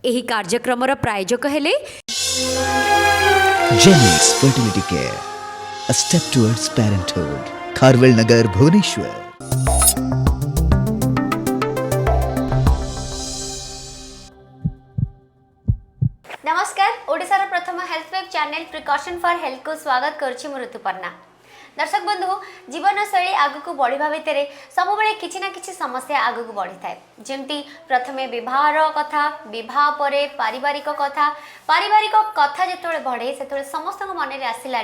ଏହି କାର୍ଯ୍ୟକ୍ରମର ପ୍ରାୟୋଜକ ହେଲେ Genix fertility care, a step towards parenthood, Kharvel Nagar, Bhubaneswar. नमस्कार, ओडिशार प्रथम health web channel precaution for health को स्वागत करुछि मु ऋतुपर्णा। दर्शक बंधु, जीवनशैली आगक बढ़िया भितर सब किसी ना किसी समस्या आगक बढ़ी थाए। जमती प्रथमे विवाहर कथा, विवाह परे पारिवारिक कथा जिते बढ़े से समस्त मन में आसला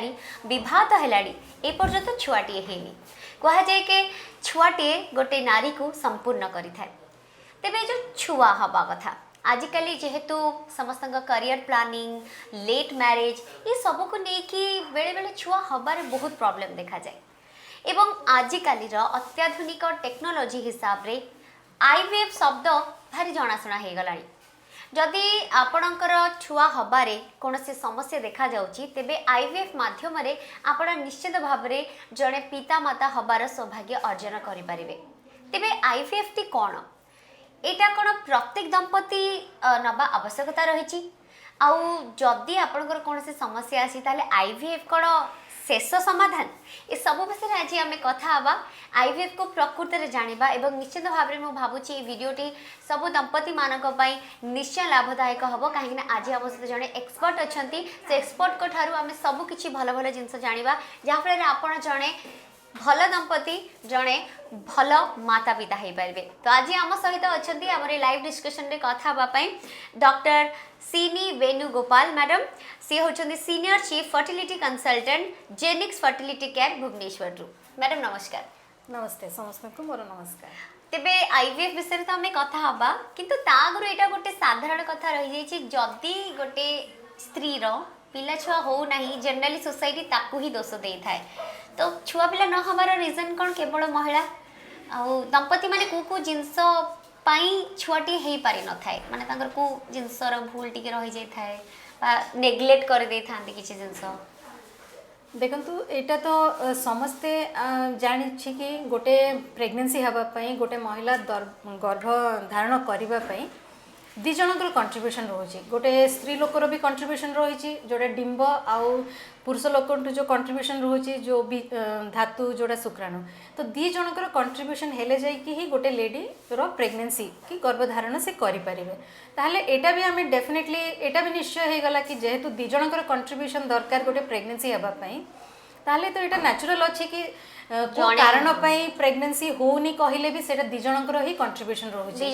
विवाह तो है ए पर्यंत छुआटे हैनी। कहुए कि छुआटे गोटे नारी को संपूर्ण करें। तेरे जो छुआ हवा कथा आजिकल जेहेतु समस्त करियर प्लानिंग लेट मैरिज ये सब को लेकिन बेले बेले छुआ हबार बहुत प्रॉब्लम देखा जाए एवं आजिकल अत्याधुनिक टेक्नोलोजी हिसाब रे आईवीएफ शब्द भारी जनाशुना हो गला। जदि आपणकर छुआ हबारे कौन से समस्या देखा जाउची तेबे आईवीएफ माध्यम रे आपण निश्चित भाव में जड़े पिता माता हबार सौभाग्य अर्जन करें। तेबे आईवीएफ टी कौन एटा कौन प्रत्येक दंपति नबा आवश्यकता रही आउ जदि आपणकर कौन से समस्या आसी ताले आईवीएफ कौन शेष समाधान ए सब विषय आज आम कथा हवा। आईवीएफ को प्रकृत में जाना एवं निश्चित भाव में मुझे भिडियोटी सब दंपति मानक निश्चय लाभदायक हम कहीं आज आम सहित जड़े एक्सपर्ट अच्छा से एक्सपर्ट को ठारू आम सबकि भल भल जिनस जाना जहाँफल आपड़ जड़े भल दंपति जड़े भल माता पिता हो पारे। तो आज आम सहित अच्छा आम लाइव डिस्कशन रे कथा हाँपाई डॉक्टर सीनी वेणुगोपाल मैडम। सी होचंदी senior chief fertility consultant Genix fertility care Bhubaneswar रु। मैडम नमस्कार। नमस्ते समस्त को मोर नमस्कार। तेबे आईवीएफ विषय तो आम कथा हाँ किंतु तागुरु एटा गोटे साधारण कथा रही जाइए जदि गोटे स्त्री रो पिला छुआ हो नहीं जनरली सोसाइटी ताकू ही दोष दे थाए। तो छुआ पिला न हमार रीजन कौन केवल महिला आउ दंपति माने को जिनस छुआटी हो पारि न थाए माने तांकर को जिनसर भूल टिके रही जाई थाए बा नेग्लेक्ट कर दे थांती किछि जिनस। देखंतु एटा तो समस्ते जानि छी कि गोटे प्रेगनेंसी हबा पई गोटे महिला गर्भ धारण करिबा पई दी जनकर कंट्रीब्यूशन रोचे। गोटे स्त्री लोकर भी कंट्रीब्यूशन रही जोड़ा डिंब आउ पुरुष लोक जो कंट्रीब्यूशन रोचे जो भी धातु जोड़ा शुक्राणु तो दी जनकर कंट्रीब्यूशन हेले जाइए ही गोटे लेडी रो प्रेगनेंसी कि गर्भधारण से करें। ताहले एटा भी आम डेफिनेटली एटा भी निश्चय हो गला कि जेहेतु दी जनकर कंट्रीब्यूशन दरकार गोटे प्रेगनेंसी हवापाई ताहले तो एटा नेचुरल अच्छे कि कारण प्रेगनेंसी होनी कहले भी सेटा दी जनकर ही कंट्रीब्यूशन रोचे।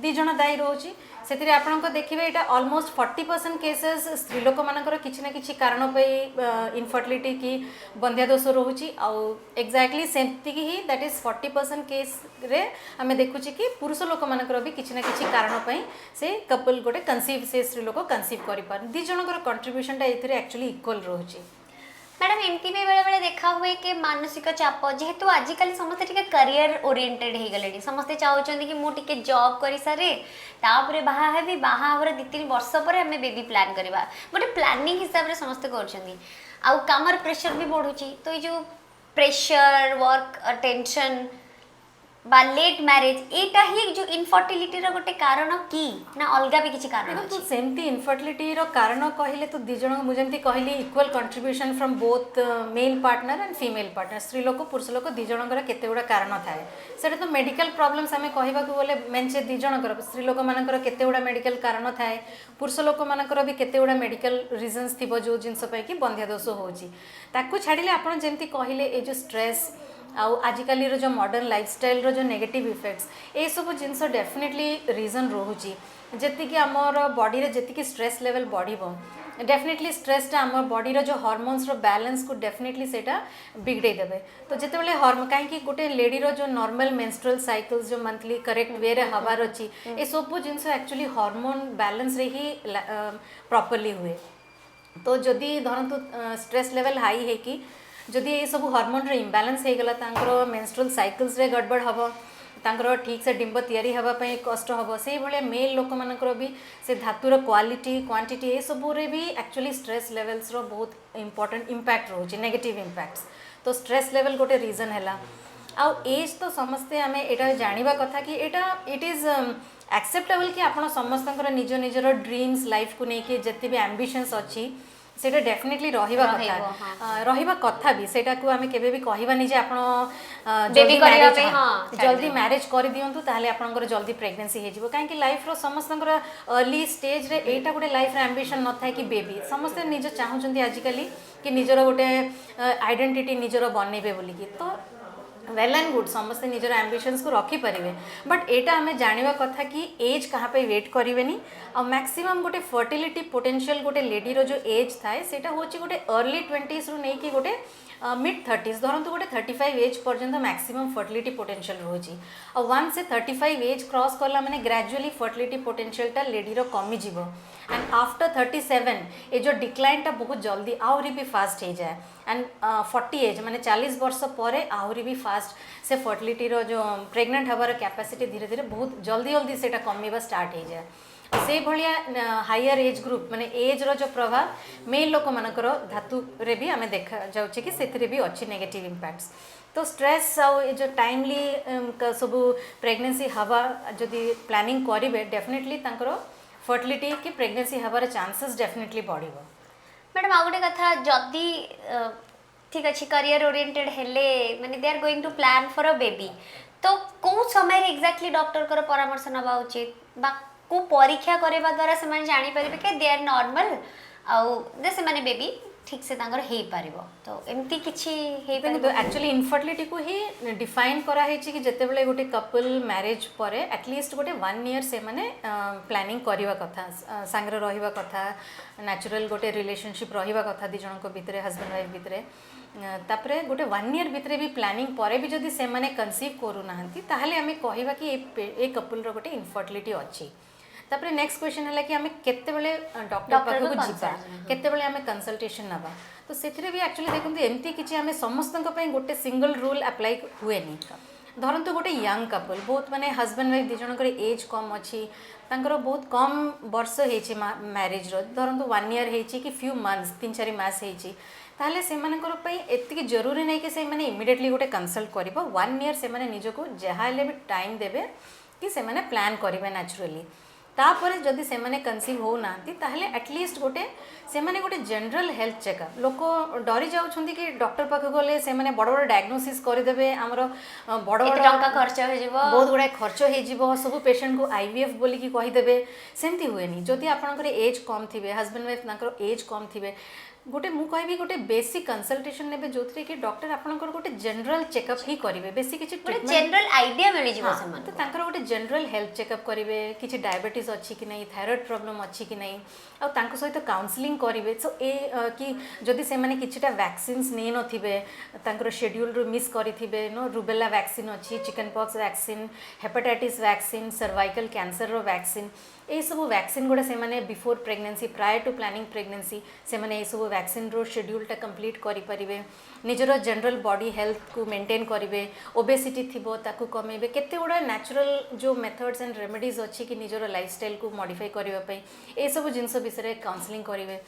दी जन दायी रोचे से आपको देखिए यहाँ अलमोस्ट 40% केसेस स्त्री लोक मानकर किसी ना किसी कारण इनफर्टिलिटी की बंध्या दोष रोचे आउ एक्जाक्टली सेमती ही दैट इज 40% केस रे आम देखुचे कि पुरुष लोक मानकर भी किसी ना किसी कारण से कपल गोटे कनसीव से स्त्री लोक कनसीव कर दी जनकर कंट्रीब्यूशन एक्चुअली इक्वल रोचे। मैडम एमती भी बेले बेले देखा हुए कि मानसिक चाप जेहेतु आजिकल समस्ते करियर ओरिएंटेड हो गले समस्ते चाहते कि मुझे जॉब कर सारे तापर बाहा हेबी बाहावर 2-3 वर्ष पर आम बेबी प्लान करवा गोटे प्लानिंग हिसाब से समस्ते कर कामर प्रेशर भी बढ़ुची। तो ये जो प्रेशर वर्क टेंशन बा लेट मैरिज एटा ही जो इनफर्टिलिटी रो गोटे कारण की ना अलगा भी किसी कारण तो सेमती इनफर्टिलिटी रो कारण कहले तो दी जन मुझे कहली equal contribution from both male partner and female partner स्त्री लोक पुरुष लोक दी जनकर केते गुडा कारण थाए सेटा तो मेडिकल प्रॉब्लम्स आमे कहबा को बोले मेनचे दी जनकर स्त्री लोक मानकर केते गुडा मेडिकल कारण थाए पुरुष लोक मानकर भी केते गुडा मेडिकल रीजंस थिबो जो जिंस पई कि बंध्या दोष होची ताकू छाडिले आपण जेमती कहले ए जो स्ट्रेस आउ आजिकल जो मॉडर्न लाइफस्टाइल रो जो नेगेटिव इफेक्ट्स ये सब जिनस डेफिनेटली रीजन रोची जी आमर बॉडी रे जेतिकी स्ट्रेस लेवल बढ़िबो डेफिनेटली स्ट्रेसटा आम बॉडी रो जो हार्मोन्स रो बैलेंस को डेफिनेटली सेटा बिगड़े देबे। तो जितेबाला हार्मोन कहीं गोटे लेडी रो जो नॉर्मल मेंस्ट्रुअल साइकिल्स जो मंथली करेक्ट वे रे हबार अच्छी ये सब जिनस एक्चुअली हार्मोन बैलेंस रे ही प्रॉपर्ली हुए। तो जदि धरतु स्ट्रेस लेवल हाई है कि जदि ये सब हार्मोन रे इम्बालांस हो गला तांकर मेंस्ट्रुअल साइकिल्स रे गड़बड़ हम तांकर ठीक से डिंब तैयारी होगापी कष्ट हम से भाया मेल लोक मानकर भी से धातुर क्वालिटी क्वांटिटी ये सब रे भी एक्चुअली स्ट्रेस लेवल्स रो बहुत इंपोर्टेंट इम्पैक्ट रोचे नेगेटिव इम्पैक्ट्स। तो स्ट्रेस लेवल गोटे रीजन है आउ एज तो समस्ते आम यहाँ जानवा कथा कि एटा इट इज एक्सेप्टेबल कि आपण समस्तଙ୍କର निज निजर ड्रीम्स लाइफ को लेके जिते भी एम्बिशंस अच्छी सेटा डेफिनेटली रहिबा कथा भी सेटा को आमे केबे भी कहबानी जे आपण Baby करिया पे, हाँ, जल्दी मैरिज कर दियंतु ताहले आपनकर जल्दी प्रेगनेंसी हे जिवो काहे कि लाइफ रो समस्तଙ୍କର अर्ली स्टेज रे एटा गोटे लाइफ रे एम्बिशन न थाए कि बेबी समस्त निज चाहउचंती आजिकली कि निजर गोटे आइडेंटिटी निजर बनेबे बोली कि तो वेल एंड गुड समस्ते निजर एम्बिशंस को रखिपारे बट एटा आम जाना कथा कि एज कहाँ पे वेट करेनि आ मैक्सिमम गोटे फर्टिलिटी पोटेंशियल गोटे लेडीर जो एज थाए सेटा होची गोटे अर्ली 20s रु नहीं कि गोटे मिड 30s धरतु गोटे 35 एज पर्यंत मैक्सिमम फर्टिलिटी पोटेंशियल रोची आ वन से 35 एज क्रॉस करला माने ग्रेजुअली फर्टिलिटी पोटेंशियलटा लेडीर कमी जीवो एंड आफ्टर 37 ये जो डिक्लाइनटा बहुत जल्दी आहरी भी फास्ट हो जाए एंड 40 एज माने 40 वर्ष पर आहरी भी फास्ट से फर्टिलिटी जो प्रेग्नेंट हबार कैपेसिटी धीरे धीरे बहुत जल्दी जल्दी से कमीबा स्टार्ट हो जाए से भाया हायर एज ग्रुप माने एज रो जो प्रभाव मेल लोक मानकर धातु रे भी आमे देखा जाउछि कि सेथिरे भी अच्छी नेगेटिव इम्पैक्ट्स तो स्ट्रेस आउ ये जो टाइमली सब प्रेगनेंसी हवा जदि प्लानिंग करेंगे डेफिनेटली तांकर फर्टिलिटी कि प्रेगनेंसी हबार चांसेस डेफिनेटली बढ़िबो। मैडम आ गोटे कथा जदि ठीक अच्छे करियर ओरिएंटेड हेले माने they are going to plan for a baby तो कौ समय रे एग्जैक्टली डॉक्टर कर परामर्श नबा उचित बा को परीक्षा करबा द्वारा से माने जानि परिबे कि दे आर नॉर्मल आउ दे से माने बेबी ठीक से तांगर हे पारिबो तो एमती किछि हे तो एक्चुअली इनफर्टिलिटी को ही डिफाइन करा हेछि कि जते बेले गोटे कपल मैरिज परे एटलीस्ट गोटे 1 ईयर से माने प्लानिंग करबा कथा सांगरे रहिबा कथा नेचुरल गोटे रिलेशनशिप रहिबा कथा दि जणको भितरे हस्बैंड वाइफ भितरे तापरे गोटे 1 ईयर भितरे भी प्लानिंग परे भी जदि से माने कंसीव करू नाहंती ताहले हमें कहबा कि ए कपल रो गोटे इनफर्टिलिटी अछि तापरे नेक्स्ट क्वेश्चन है कि आम केते बेले डॉक्टर पाखक जीवा केते बेले आम कंसल्टेशन नबा तो सेथिरे भी एक्चुअली देखंतु एमती किछि आम समस्तन पई गोटे सिंगल रूल अप्लाई हुएनी धरतु गोटे यंग कपल बहुत माने हस्बैंड वाइफ दी जनकर एज कम अच्छी तांकर बहुत कम वर्ष हेछि मैरिज रो धरतु 1 ईयर हेछि कि फ्यू मंथ्स 3-4 मास हेछि ताहले से मानकर पई एतिकी जरूरी नहीं कि से माने इमिडिएटली गोटे कंसल्ट करिवो 1 ईयर से माने निजको जहाले भी टाइम देबे कि से माने प्लान करिवे नेचुरली तापर जदि से माने कंसीव हो नांती ताहले एटलीस्ट गोटे से माने गोटे जनरल हेल्थ चेकअप लोक डरी जाउछंती कि डॉक्टर पाख गले से माने बड़ बड़ डायग्नोसिस कर देबे हमर बड़ बड़ टंका खर्च हो जिवो बहुत गुडा खर्च हो जिवो सब पेशेंट को आईवीएफ बोली कि कहि देबे सेमती हुएनी जदि आपनकर एज कम थिबे हस्बैंड वाइफ नाकर एज कम थिबे गोटे मु कहबी गोटे बेसिक कंसल्टेशन नेबे जोथरे कि डॉक्टर आपनकर गोटे जनरल चेकअप ही करिवे बेसिक किछि ट्रीटमेंट जनरल आईडिया मिलि जिवो समान तो तांकर गोटे जनरल हेल्थ चेकअप करिवे किछि डायबिटीज अछि कि नै थायराइड प्रॉब्लम अछि कि नै आ तांको सहित काउंसलिंग करिवे सो ए कि जदि से माने किछिटा वैक्सीन्स नै नथिबे तांकर शेड्यूल रु मिस करिथिबे नो रुबेला वैक्सीन अछि chicken pox vaccine hepatitis vaccine cervical cancer रो वैक्सीन ए सब वैक्सीन गुड़ा से माने before pregnancy prior to planning pregnancy से माने ए सब वैक्सीन रो शेड्यूलटा कंप्लीट करि परिबे निजर जनरल बॉडी हेल्थ को मेंटेन करिवे ओबेसिटी थिबो ताकू कमेबे केते गुड़ा नेचुरल जो मेथड्स एंड रेमेडीज अछि कि निजर लाइफस्टाइल को मॉडिफाई करिवा पई ए सब जिंस विषय काउंसलिंग करिवे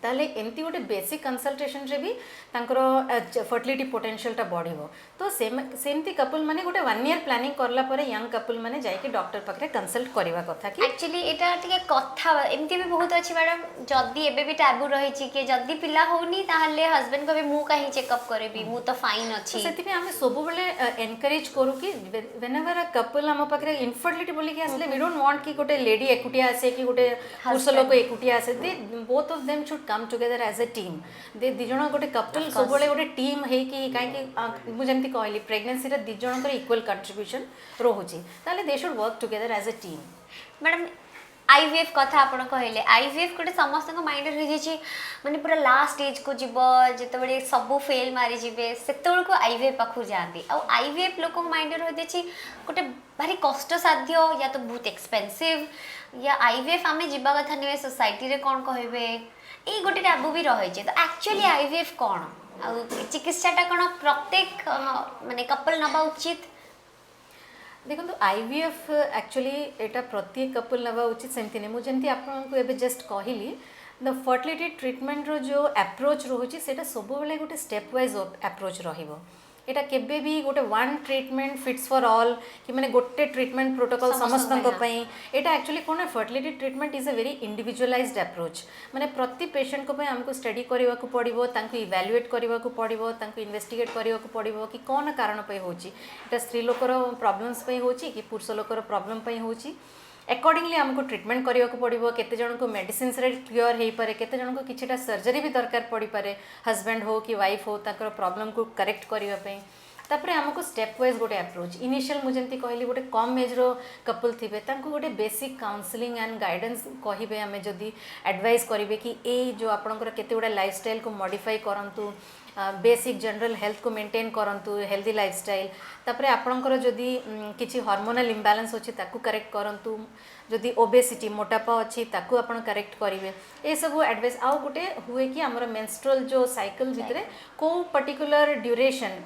ताले एमती गोटे बेसिक कंसल्टेशन रे भी तांकर फर्टिलिटी पोटेंशियलटा बढ़िबो तो सेमती कपल माने गोटे 1 ईयर प्लानिंग करला परे यंग कपल माने जाय कि डॉक्टर पाखरे कंसल्ट करबा कथा कि एक्चुअली एटा टिके कथा एमती भी बहुत अछि मैडम जदी एबे भी टैबू रही छि कि जदी पिला होनी ताहले हस्बैंड को भी मु काहे चेकअप करेबी मु तो फाइन अछि सेति भी हम सब बेले एनकरेज करू कि व्हेनेवर अ कपल हम पाखरे इनफर्टिलिटी बोली कि असले वी डोंट वांट कि गोटे लेडी एकुटिया आसे कि गोटे पुरुष लोक एकुटिया आसे they both of them should come together as a team they दी जण गोटे कपल सब बेले गोटे टीम हे कि काहे कि मु जेमति कहली प्रेगनेंसी रे दी जणकर इक्वल कंट्रीब्यूशन रोहुची ताले they should work together as a team madam IVF कथा आपण कहले आईवीएफ कोटे समस्त को माइंड रे जे माने पूरा लास्ट स्टेज को जीवो जते बडे सब फेल मारी जीवे सेतोल को आईवीएफ पाखु जांदी आ आईवीएफ लोक माइंड रे होते छि कोटे भारी कष्ट साध्य या तो बहुत एक्सपेंसिव या आईवीएफ आमे जीवा कथा नेवे सोसाइटी रे कोन कहबे ए गोटे टैबू भी रहे छे तो एक्चुअली आईवीएफ कोन आ चिकित्साटा कोन प्रत्येक माने कपल नबा उचित देखो तो आईवीएफ एक्चुअली एटा प्रत्येक कपल नबा उचित सेमती ने मु जेमती आपको एबे जस्ट कहली द फर्टिलिटी ट्रीटमेंट रो जो अप्रोच रोची सेटा सब बेले गोटे स्टेप वाइज अप्रोच रहिबो एटा केबे भी गोटे one treatment fits for all कि माने गोटे ट्रीटमेंट प्रोटोकॉल समस्तन पई एटा actually cone fertility treatment is a very individualised approach माने प्रति पेशेंट को पई हमको स्टडी करबा को पड़िबो तांको इवैल्यूएट करबा को पड़िबो तांको इन्वेस्टिगेट करबा को पड़िबो कि कोन कारण पई होची एटा स्त्री लोकर प्रॉब्लम्स पई होची कि पुरुष लोकर प्रॉब्लम पई होची अकॉर्डिंगली हमको ट्रीटमेंट करने को पड़ो केते जन को मेडिसिन क्योर हो पारे केते जन को किछटा सर्जरी भी दरकार पड़ी पारे हस्बैंड हो कि वाइफ हो ताकर प्रॉब्लम को करेक्ट करने पे तापर हमको स्टेप वाइज गोटे अप्रोच इनिशियल मुझे कहली गोटे कम एज रो कपल थे गोटे बेसिक काउंसलिंग एंड गाइडेंस कहे आम जदि एडवाइस करेंगे कि ए जो आपंकर केते गुड़ा लाइफस्टाइल को मॉडिफाई करंतु बेसिक जनरल हेल्थ को मेंटेन करंतु हेल्दी लाइफस्टाइल तापर आपणकर जदि किछि हार्मोनल इम्बैलेंस अछि ताकू करेक्ट करंतु जदि ओबेसिटी मोटापा अछि ताकू आपण करेक्ट करिवे ए सब एडवाइस आउ गोटे हुए कि हमर मेंस्ट्रुअल जो साइकिल भितरे को पर्टिकुलर ड्यूरेशन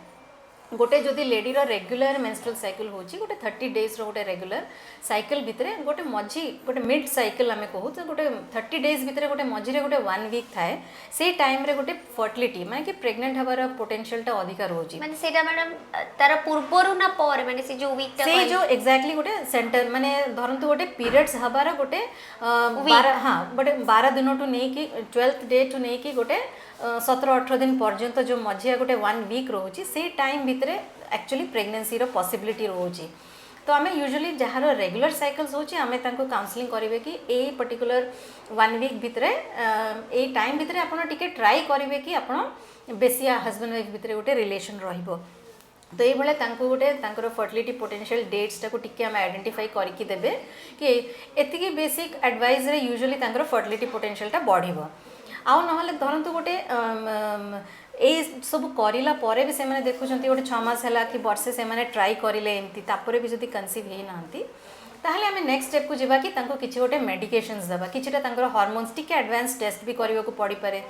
गोटे जदि लेडी रो रेगुलर मेंस्ट्रुअल साइकिल होची गोटे 30 डेज रो गोटे रेगुलर साइकिल भितरे गोटे मझी गोटे मिड साइकिल आमे कहू तो गोटे 30 डेज भितरे गोटे मझी रे गोटे 1 वीक थाए से टाइम रे गोटे फर्टिलिटी माने कि प्रेग्नेंट हबार पोटेंशियल टा अधिक रहउची माने सेटा मैडम तार पूर्वरु ना पर माने से जो वीक टा से जो एग्जैक्टली गोटे सेंटर माने धरंतु गोटे पीरियड्स हबार गोटे 12 हां बटे 12 दिन टू नै कि 12th डे टू नै कि गोटे 17-18 दिन पर्यंत जो मझिया गोटे 1 वीक रोची से टाइम भितरे एक्चुअली प्रेगनेंसी रो पॉसिबिलिटी रोची तो आम यूजुअली जहाँ रेगुलर साइकिल्स होची आमे तांको काउंसलिंग करेंगे कि ए पर्टिकुलर 1 वीक भितरे ए टाइम भितरे आपण टिके ट्राई करेंगे कि आपण बेसी हस्बैंड वाइफ भितरे गोटे रिलेशन रहिबो तो ये भाया तांको गोटे तांकर फर्टिलिटी पोटेंशियल डेट्स टाको टिके आम आइडेंटिफाई करके देबे कि एतिकी बेसिक एडवाइस रे यूजुअली तांकर फर्टिलिटी पोटेंशियल टा बढ़िबो आउ नहले धरंतु गोटे ए सब करिला परे भी से देखुं गोटे 6 मास है कि वर्षे से ट्राई करें एमती तापर भी जब कनसीव हो ना ताहले आमे नेक्स्ट स्टेप को जीवा कि तांको किछि गोटे मेडिकेशंस देबा किछिटा तांकर हार्मोन्स टिके एडवांस टेस्ट भी करबा को पड़ी पारे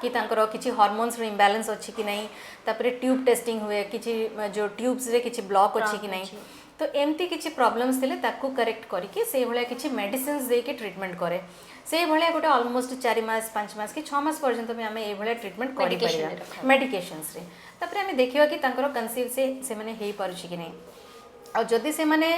कि तांकर किछि हार्मोन्स रो इम्बैलेंस अछि कि नहीं तापर ट्यूब टेस्टिंग हुए किछि जो ट्यूब्स रे किछि ब्लॉक अछि कि नहीं तो एमती किछि प्रॉब्लम्स थिले ताकू करेक्ट करके से भलिया किछि मेडिसिन्स दे के ट्रीटमेंट करे से भलिया गोटे ऑलमोस्ट 4 मास 5 मास कि 6 मास पर्यंत भी आमे ए भलिया ट्रीटमेंट करि परिबा मेडिकेशंस रे तापर आमे देखिबा कि तांकर कन्सीव से माने हेई पारुछि कि नहीं और जदि से माने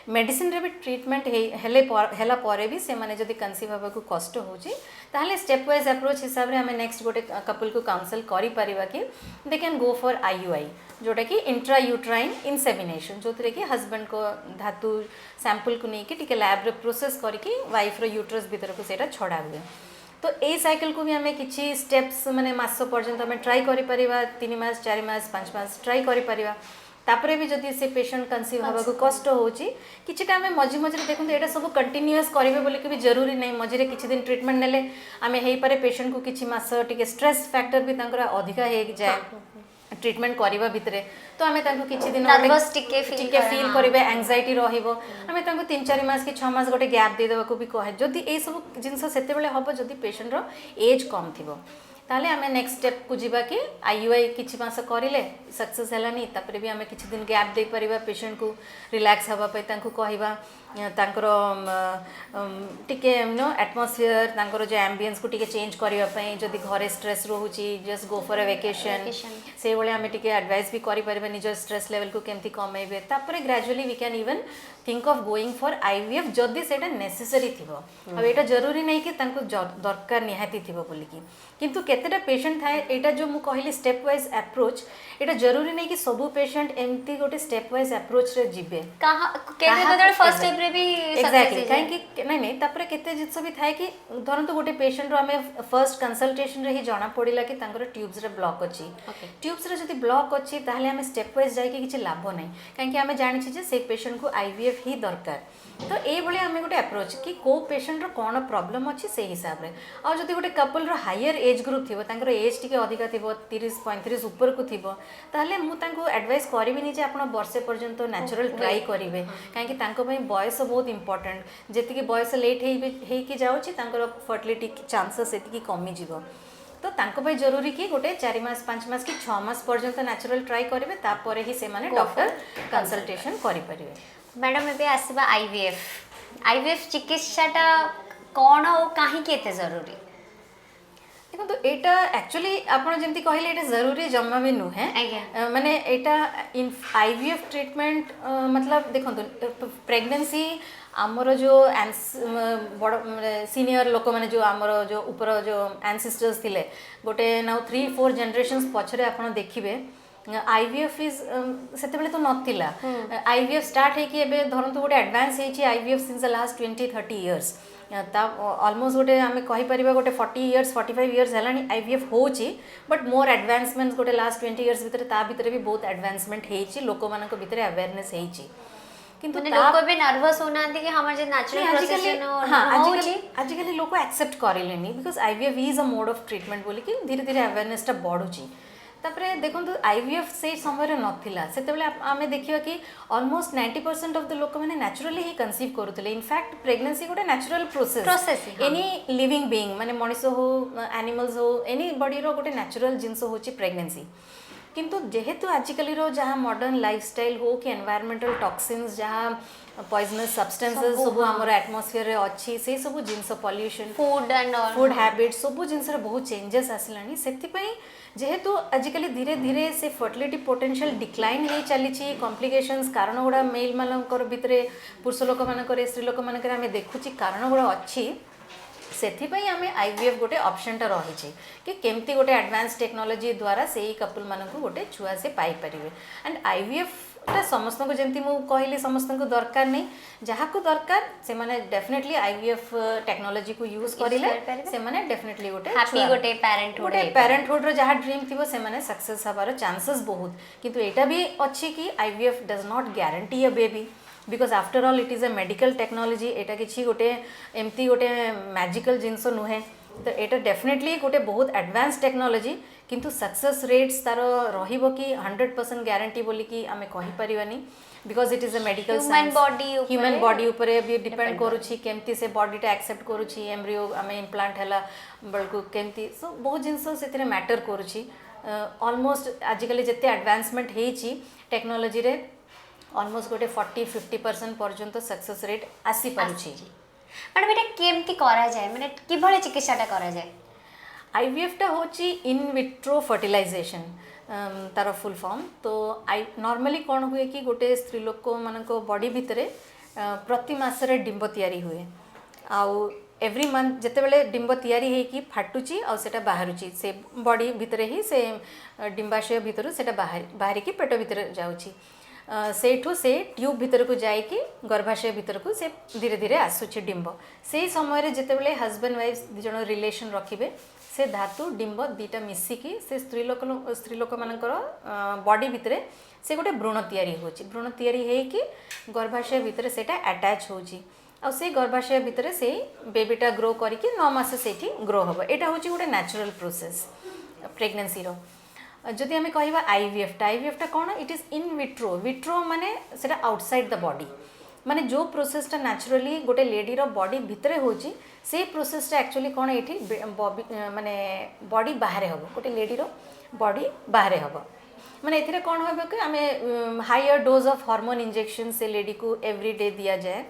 मेडिसिन रे भी ट्रीटमेंट हेला परे भी से माने जदि कन्सीव हबा को कष्ट होची ताहले स्टेप वाइज अप्रोच हिसाब रे हमें नेक्स्ट गोटे कपल को काउंसल करि परिबा कि they can go for IUI जोटा कि इंट्रा यूट्राइन इंसेमिनेशन जो कि हस्बैंड को धातु सैंपल को लेकिन टिके लैब रे प्रोसेस करके वाइफ रो यूट्रस भीतर को सेटा छड़ा हुए तो ए साइकिल को भी हमें किछि स्टेप्स माने मास पर्यंत हमें ट्राई करि परिबा 3 मास 4 मास 5 मास ट्राई करि परिबा तापरे भी जदि से पेशेंट कन्सीव हवा को कष्ट होची किछिटा हमें मझी मझी देखु एटा सब कंटिन्यूअस करिवे बोले कि भी जरूरी नहीं मझी किछि दिन ट्रीटमेंट नेले आमे हेई पारे पेशेंट को किछि मास टिके स्ट्रेस फैक्टर भी तांकर अधिका हे जाए ट्रीटमेंट करबा भितरे तो आमे तांको किछि दिन नर्वस टिके फील करिवे एंजाइटी रहिबो आमे तांको 3-4 मास कि 6 मास गोटे गैप दे देबा को भी कहे जदि ए सब जिंस सेते बेले हबो जदि पेशेंट रो एज कम थिबो ताले आमे नेक्स्ट स्टेप को जीवा कि आईयूआई किछि मास करिले सक्सेस हलानी तापरे भी आमे किछि दिन गैप दे परिबा पेशेंट को रिलैक्स हबा पे तांको कहिबा तांकर टिके नो एटमॉस्फेयर तांकर जो एम्बियंस को टिके चेंज करिवा पई जदि घरे स्ट्रेस रहूची just go for a vacation से बोले आमे टिके एडवाइस भी करि परिबा निजर स्ट्रेस लेवल को केमती कमेबे तापरे gradually we can even think of going for IVF जदि सेटा नेसेसरी थिबो अब एटा जरूरी नहीं कि तांको दरकार निहाती थिबो बोली कि किंतु केतेटा पेशेंट थाए एटा जो मु कहली स्टेप वाइज अप्रोच एटा जरूरी नहीं कि सबु पेशेंट एमती गोटे स्टेप वाइज अप्रोच रे जिबे कहा केते बदल फर्स्ट स्टेप रे भी एग्जैक्टली काहे कि नहीं तापर केते जिंस भी थाए कि धरंतु गोटे पेशेंट रो हमें फर्स्ट कंसल्टेशन रे ही जाना पड़िला कि तांकर ट्यूब्स रे ब्लॉक अछि ट्यूब्स रे जदि ब्लॉक अछि ताहले हमें स्टेप वाइज जाय कि किछि लाभ नहीं काहे कि हमें जानि छी जे से पेशेंट को आईवीएफ ही दरकार तो ए भले हमें गोटे अप्रोच कि को पेशेंट रो कोन प्रॉब्लम अछि से हिसाब रे और जदि गोटे कपल रो हायर एज ग्रुप थिबो तांकर एज टिके अधिका थिबो 30-35 ऊपर को थिबो ताहले मु तांको एडवाइस करबी नि जे आपण वर्षे पर्यंत नेचुरल ट्राई करिवे काहे कि तांको पई बयस बहुत इंपोर्टेंट जेति कि बयस लेट हे कि जाउची तांकर फर्टिलिटी चांसेस सेति कि कमी जिवो तो तांको पई जरूरी कि गोटे 4 मास 5 मास कि 6 मास पर्यंत नेचुरल ट्राई करिवे तापरे ही से माने डॉक्टर कंसल्टेशन करि परिवे मैडम एबे आसीबा आईवीएफ चिकित्साटा कोन और काहे केते जरूरी देखो तो एटा एक्चुअली आपण जेमती कहले एटा जरूरी जम्मा भी नुहे आज्ञा। माने एटा इन आईवीएफ ट्रीटमेंट मतलब देखो प्रेगनेंसी आमर जो बड़ सीनियर लोक मैंने जो आमर जो ऊपर जो एंसेस्टर्स थिले गोटे नाउ 3-4 जनरेशन्स पछरे आपण देखिबे आईवीएफ इज सेते बेले तो नथिला आईवीएफ स्टार्ट है कि एबे धरंतु गोटे एडवांस है IVF since the last 20-30 years ता ऑलमोस्ट गोटे आम कहीपर गोटे 40 इयर्स 45 इयर्स है आईवीएफ होची बट मोर एडवांसमेंट गोटे लास्ट 20 इयर्स भितर ता भितर भी बहुत एडवांसमेंट होची लोक मानक भितर अवेयरनेस होची किंतु लोक भी नर्वस होना कि हमर जे नेचुरल प्रोसेस होची आजिकली लोक एक्सेप्ट करेलेनी because IVF is a mode of treatment बोली कि धीरे धीरे अवेयरनेस टा बढ़ुची तापरे देखो आईवीएफ से समय नाला से आम देखा कि ऑलमोस्ट 90% ऑफ द लोक मैंने नेचुरली ही कंसीव करुले इनफैक्ट प्रेगनेंसी गोटे natural process any living being माने मनीष हो एनिमल्स हो एनी बॉडी रो गोटे नेचुरल जिनस होची प्रेगनेंसी किंतु जेहेतु आजिकली रो जहाँ मॉडर्न लाइफस्टाइल हो कि एनवायरमेंटल टॉक्सिन्स जहाँ पॉइजनस सब्सटेंसेस सब आमर एटमॉस्फेयर रे अच्छी से सब जिनस पॉल्यूशन फूड हैबिट सब जिनस बहुत चेंजेस आसलानी सेतिपई जेहेतु आजिकली धीरे धीरे से फर्टिलिटी पोटेंशियल डिक्लाइन हो चली कॉम्प्लिकेशंस कारण गुड़ा मेल मानकर भितर पुरुष लोक मानकर स्त्री लोक मानकर आम देखुची कारण गुड़ा अच्छी सेथिपई आमे आईवीएफ गोटे ऑप्शनटा रही कि केमती गोटे एडवांस टेक्नोलॉजी द्वारा से कपल मानक गोटे छुआ से पाई परिवे एंड आईवीएफ समस्त को जमती मु कहली समस्त को दरकार नहीं जहाँ को दरकार से माने डेफिनेटली आईवीएफ टेक्नोलॉजी को यूज करिले से माने डेफिनेटली गोटे हैप्पी गोटे पेरेंटहुड रो जहाँ ड्रीम थिबो से माने सक्सेस हबार चांसेस बहुत किंतु एटा भी अच्छी कि IVF does not guarantee a baby because after all it is a medical technology एटा किछि गोटे एमती गोटे मैजिकल जिनस नुहे तो एटा डेफिनेटली गोटे बहुत एडवांस टेक्नोलॉजी किंतु सक्सेस रेट्स तार रहिबो कि 100% गारंटी बोली कि आमे कहि परिबानी because it is a medical human body ऊपर भी डिपेंड करूछि केमती से बॉडीटा एक्सेप्ट करूछि एम्ब्रियो आमे इम्प्लांट हला बळकु केमती सो बहुत जिनस सेतिरे मैटर करूछि ऑलमोस्ट आजिकली जते एडवांसमेंट हेछि टेक्नोलॉजी रे ऑलमोस्ट गोटे 40-50% पर्यंत सक्सेस रेट आसी पारुछि मैडम एटा केमती करा जाय माने किभळे चिकित्साटा करा जाय आईवीएफ टा होची इन विट्रो फर्टिलाइजेशन तार फुल फॉर्म तो नॉर्मली कौन हुए कि गोटे स्त्री लोक मानक बॉडी भितरे प्रति मासरे डिंब तैयारी हुए आउ एवरी मंथ जितेबाला डिंब तैयारी होगी फाटुची आ सेटा बाहरुची से बॉडी भितरे ही से डिंबाशय भितर सेटा बाहर की पेट भितर जाउची सेठू से ट्यूब भितर को जाइकी गर्भाशय भितर को से धीरे धीरे आसुची डिंब से समय जितेबाला हजबैंड वाइफ दिजन रिलेशन रखिबे से धातु डिंब दीटा मिसिकी से स्त्री लोक मानकर बॉडी भितर से गोटे भ्रूण तैयारी होची भ्रूण तैयारी होगी गर्भाशय भितर सेटा अटैच होची आ से गर्भाशय भितर से बेबीटा ग्रो करके 9 मास सेठी ग्रो हम एटा होची गोटे नेचुरल प्रोसेस प्रेगनेंसी रो जदि आम कह आईवीएफ कौन इट इज इन विट्रो माने सेटा आउटसाइड द बॉडी माने जो प्रोसेसटा नेचुरली गोटे लेडी रो बॉडी भितर होची से प्रोसेसटा एक्चुअली कौन ये माने बॉडी बाहर हम गोटे लेडी रो बॉडी बाहर हम माने एथिरे कौन हो कि आम higher dose of hormone injection से लेडी को एवरीडे दिया जाए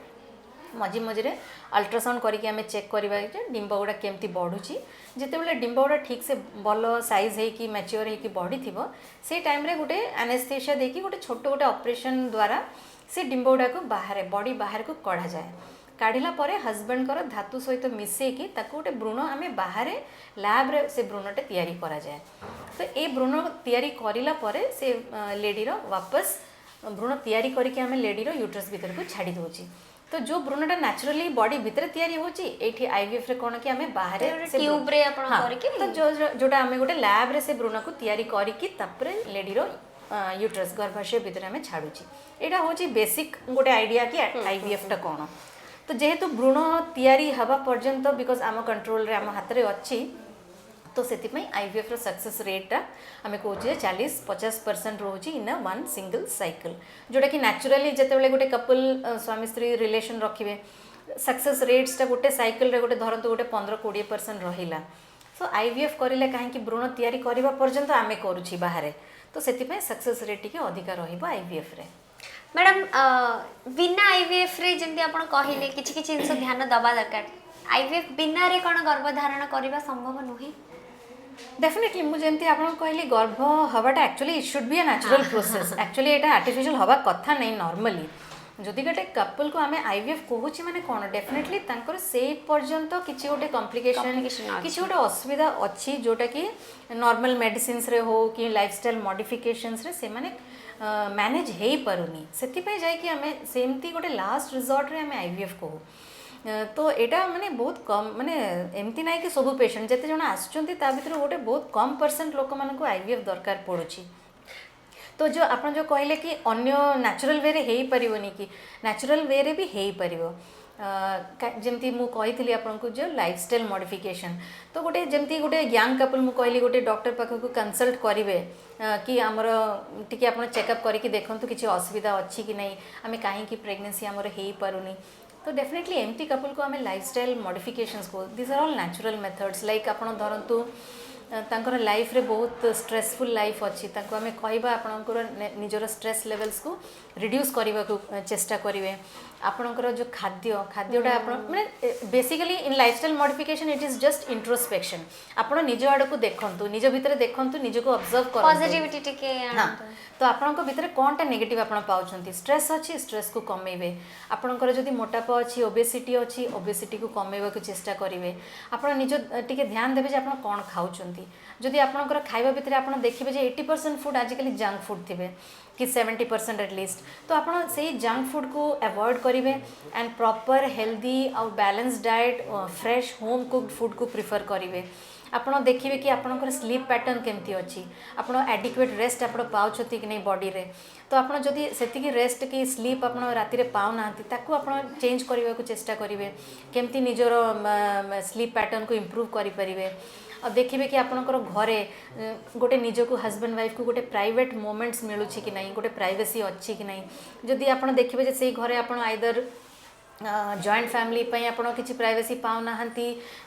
मझे मझे अल्ट्रासाउंड करके आम चेक करवा डिंब गुड़ा केमती बढ़ुची जितेबाला डिंब गुड़ा ठीक से भल साइज होगी मैच्योर होगी बढ़ी थी से टाइम रे गोटे एनेस्थेसिया देकी गोटे छोट गोटे ऑपरेशन द्वारा से डिंब गुड़ा को बाहर बॉडी बाहर को कढ़ा जाए काढ़ला परे हजबैंड कर धातु सहित मिसेकी ताको गोटे भ्रूण आम बाहर लैब रे से भ्रूणटे तैयारी करा जाए तो ये भ्रूण तैयारी करिला परे से लेडी रो वापस भ्रूण तैयारी करके आम लेडी रो यूट्रस भीतर को छाड़ी दोची तो जो भ्रूणटा नेचुरली बॉडी भितर तैयारी होची एठी आईवीएफ रे कोन कि हमें बाहर से ट्यूब रे आपण करके तो जोटा हमें गोटे लैब रे से भ्रूण को तैयारी करके तापरे लेडी रो यूट्रस गर्भाशय भितर हमें छाड़ुची एटा होची बेसिक गोटे आइडिया कि आईवीएफ टा कोन तो जेहेतु भ्रूण तैयारी हवा पर्यंत बिकॉज आम कंट्रोल रे आम हाथ रे अच्छी तो से आईवीएफ रो सक्सेस रेटा आम कहे 40-50% रोची इन वन सिंगल साइकिल जोटा कि नेचुरली जितेबाला गोटे कपल स्वामी स्त्री रिलेशन रखिए सक्सेस रेट्सटा गोटे साइकिल रे गोटे धरतु गोटे 15-20% रहिला सो आईवीएफ करिले कहीं भ्रूण तैयारी करबा पर्यंत आमे करूची बाहर तो से सक्सेस रेट टिके अधिका रहिबो आईवीएफ रे मैडम बिना आईवीएफ रे जंती आपण कहिले किछि किछि जिंस ध्यान दबा दरकार आईवीएफ बिना रे कोन गर्भधारण करबा संभव नुहे डेफिनेटली मुझे जमती आपन कहली गर्भ हवाटा actually it should be a natural process actually एटा आर्टिफिशियल हवा कथा नहीं नॉर्मली जदि गोटे कपल को आम आईवीएफ कहूँ माने कौन डेफिनेटली तांकर से पर्यंत किसी गोटे कॉम्प्लिकेशन किसी गोटे असुविधा अच्छी जोटा कि नॉर्मल मेडिसिन्स रे हो कि लाइफस्टाइल मॉडिफिकेशंस रे से माने मैनेज हो पारुनी से जाकि आम सेमती गोटे लास्ट रिजॉर्ट रे आम आईवीएफ कहूँ तो यहाँ माने बहुत कम माने एमती ना कि सब पेशेंट जिते जन आसुँच गोटे बहुत कम परसेंट लोक मानक आईवीएफ दरकार पड़ुछि तो जो आप जो कहले कि अन्य नेचुरल वे रे हो पारिबनी कि नेचुरल वे रे भी हो पारिबो जमती मु कही आपको जो लाइफस्टाइल मॉडिफिकेशन तो गोटे जमती गोटे यंग कपल मु कहली गोटे डॉक्टर पाखक कंसल्ट करेंगे कि आमर टी आप चेकअप करके देखूँ किसी असुविधा अच्छी कि नहीं आम कहीं प्रेगनेंसी आमर हो पारुनी तो डेफिनेटली एमती कपल को आम लाइफस्टाइल मॉडिफिकेशंस को this are all natural methods like आप धरतु तांकर लाइफ रे बहुत स्ट्रेसफुल लाइफ अच्छी तांको आमे कहबा आपनकर निजर स्ट्रेस लेवल्स को रिड्यूस करबा को चेष्टा करिवे आपनकर जो खाद्यटा आपण माने basically in lifestyle modification it is just introspection आपण निज आड़ को देखंतु निज भितर देखंतु निज को ऑब्जर्व करंतु पॉजिटिविटी टिके तो आपनकर भितर कोनटा नेगेटिव आपण पाउछंती स्ट्रेस अच्छी स्ट्रेस को कमेबे आपनकर जदी मोटापा अच्छी ओबेसिटी को कमेबा को चेष्टा करिवे आपण निज टिके ध्यान देबे जे आपण कोन खाउछंती जदि आपनकर खाइबा भितर आपण देखिबे जे 80% फूड आजिकली जंक फूड थिबे कि 70% एटलिस्ट तो आप से जंक फूड को अवॉइड करेंगे एंड प्रॉपर हेल्दी और balance diet fresh home cooked food को प्रिफर करेंगे आपड़ देखिए कि आपंकर स्लीप पैटर्न केमती अच्छी आप एडिक्वेट रेस्ट आप पाँच कि नहीं बॉडी रे तो आप जदि से रेस्ट कि स्लीप आप राति रे पाऊना ताकू आप चेंज करने को चेष्टा करेंगे केमती निजर स्लीप पैटर्न को इम्प्रूव करें और देखिए कि आपणकर घरे गोटे निजको हस्बैंड वाइफ को गोटे प्राइवेट मोमेंट्स मिलूँ कि नहीं गोटे प्राइवेसी अच्छी कि नहीं जदि आप देखिए से घरे आप आइदर जॉइंट फैमिली पई आपण किसी प्राइवेसी पाऊना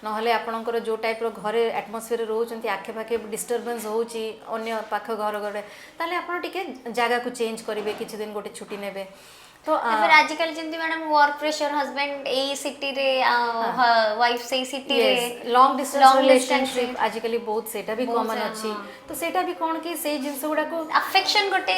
नहले आपणकर जो टाइप रो घरे एटमोस्फियर रोचंती आखे पाखे डिस्टर्बेंस होची अन्य पाख घर घरे ताले आपण टिके जगह को चेंज करेंगे किसी दिन गोटे छुट्टी नेबे तो फिर आजकल जंती मैडम वर्क प्रेशर हस्बैंड ए सिटी रे वाइफ से सिटी रे लॉन्ग डिस्टेंस रिलेशनशिप आजकल बहुत सेटा भी कॉमन अच्छी तो सेटा भी कोन कि से जिंस गुडा को अफेक्शन गोटे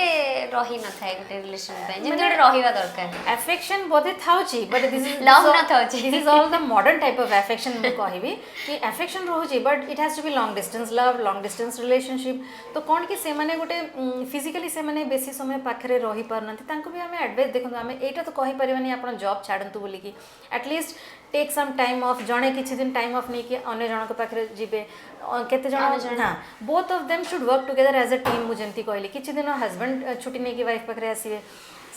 रही न थाए गोटे रिलेशन पे जंती गोटे रहिबा दरकार अफेक्शन बोधे थाउची बट दिस इज लव न थाउची this is all the modern type of affection मैं कहबी कि अफेक्शन रहउची but it has to be long distance love long distance relationship तो कोन कि से माने गोटे फिजिकली से माने बेसी समय पाखरे रही पारनती तांको भी हमें एडवाइस देखो आम एटा तो कहि परिबानी आपण जॉब छाड़ंतु बोली कि at least take some time off जणे किछि दिन टाइम ऑफ नहीं कि अन्य जण के पाखरे जिबे केते जण हां both of them should work together as a team मु जेंती कहली किछि दिन हस्बैंड छुट्टी नहीं कि वाइफ पाखरे आसीबे